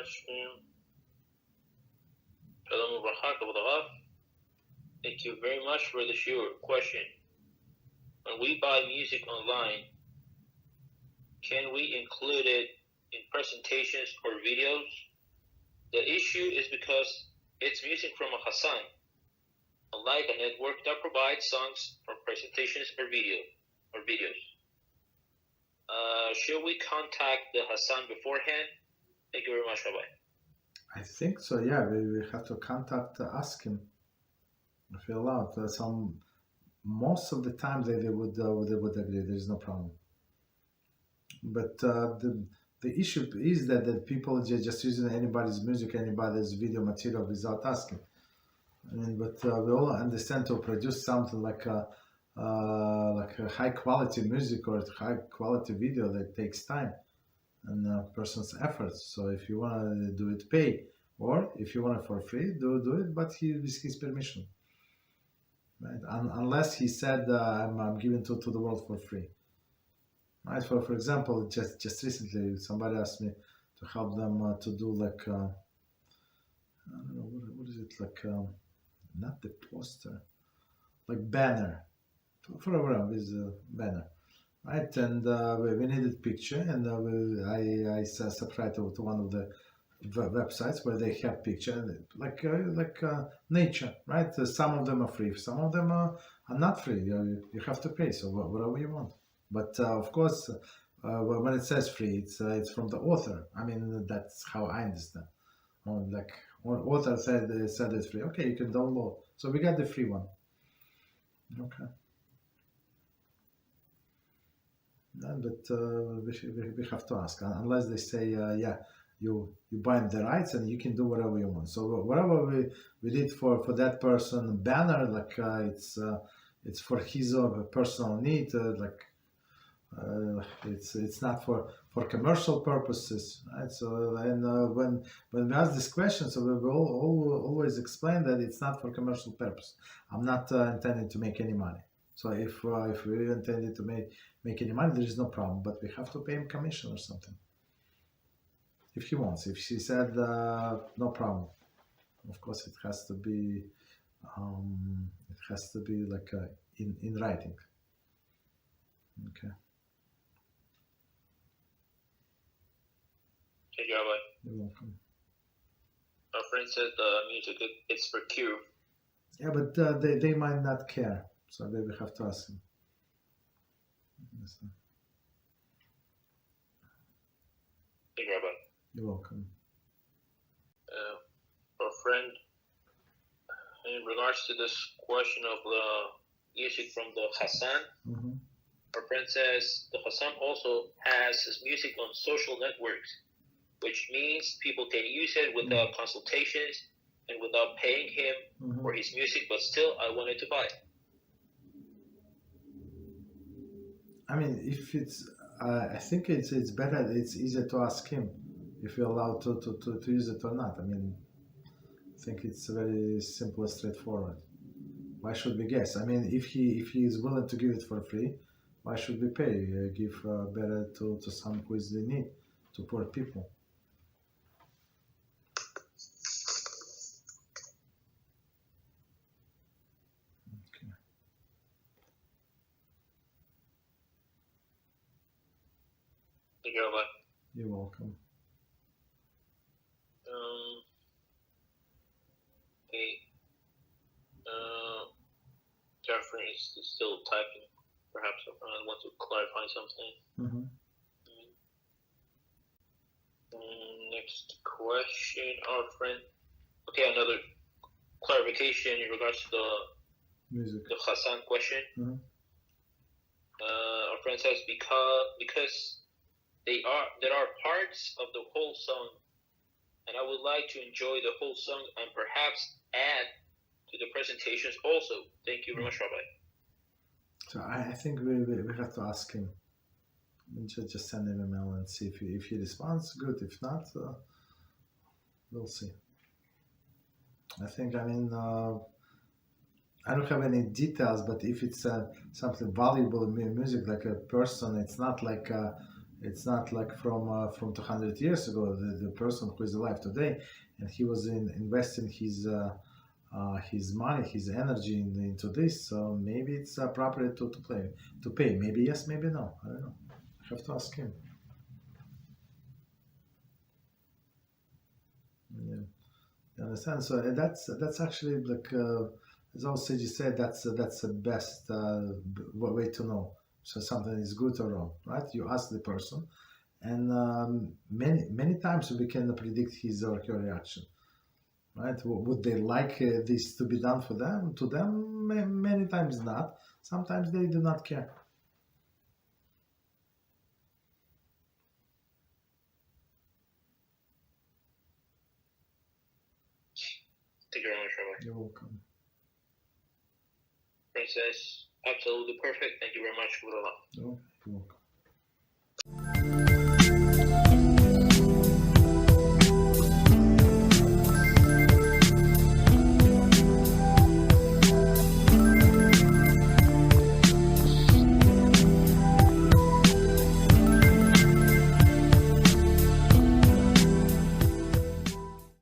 question. Shalom Ubracha, Kavod Harav. Thank you very much for the Shiur. Question. When we buy music online, can we include it in presentations or videos? The issue is because it's music from a Chazzan, unlike a network that provides songs for presentations or videos. Should we contact the Chazzan beforehand? Thank you very much, Rabbi. I think so, yeah. We have to ask him if you're allowed. Most of the time they would agree. There's no problem. But the issue is that people just using anybody's music, anybody's video material without asking. But we all understand to produce something like a high quality music or high quality video that takes time and a person's efforts. So if you want to do it, pay, or if you want it for free, do it, but with his permission, right? Unless he said I'm giving to the world for free, right? For example, just recently somebody asked me to help them to do I don't know what is it, not the poster, like banner for a program with a banner, right? And we needed picture, and I subscribed to one of the websites where they have picture like nature, right? Some of them are free, some of them are not free. You have to pay, so whatever you want. But of course, when it says free, it's from the author. I mean, that's how I understand. Author said it's free. Okay, you can download. So we got the free one. Okay. But we have to ask, unless they say, yeah, you buy the rights and you can do whatever you want. So whatever we did for that person banner, it's for his own personal need, it's not for commercial purposes, right? So when we ask this question, so we will always explain that it's not for commercial purpose. I'm not intending to make any money. So if we intended to make any money, there is no problem, but we have to pay him commission or something if he wants. If she said no problem, of course it has to be like in writing. Okay. Thank you, Rabbi. You're welcome. Our friend said music it's for cure. Yeah, but they might not care, so they will have to ask him. Thank you, Rabbi. You're welcome. Our friend, in regards to this question of the music from the Chazzan, our friend says the Chazzan also has his music on social networks, which means people can use it without consultations and without paying him for his music, but still I wanted to buy it. I mean, if it's, I think it's better, it's easier to ask him if you're allowed to use it or not. I mean, I think it's very simple and straightforward. Why should we guess? I mean, if he is willing to give it for free, why should we pay? Give better to some who is in need, to poor people. Okay. Thank you, Rabbi. You're welcome. Jeffrey is still typing. Perhaps I want to clarify something. Next question, our friend. Okay, another clarification in regards to the Chazzan question. Our friend says because there are parts of the whole song, and I would like to enjoy the whole song and perhaps add to the presentations also. Thank you very much, Rabbi. So I think we have to ask him. Just send him an email and see if he responds. Good. If not, we'll see. I think, I mean, I don't have any details, but if it's something valuable music, like a person, it's not like It's not like from 200 years ago. The person who is alive today, and he was investing his money, his energy into this. So maybe it's appropriate to pay. Maybe yes, maybe no. I don't know. I have to ask him. Yeah, you understand? So that's actually like as old Siji said, that's the best way to know. So something is good or wrong, right? You ask the person, and many times we can predict his or her reaction, right? Would they like this to be done for them? To them, many times not. Sometimes they do not care. Thank you very much, Rabbi. You're welcome. Princess, absolutely perfect. Thank you very much. Good luck.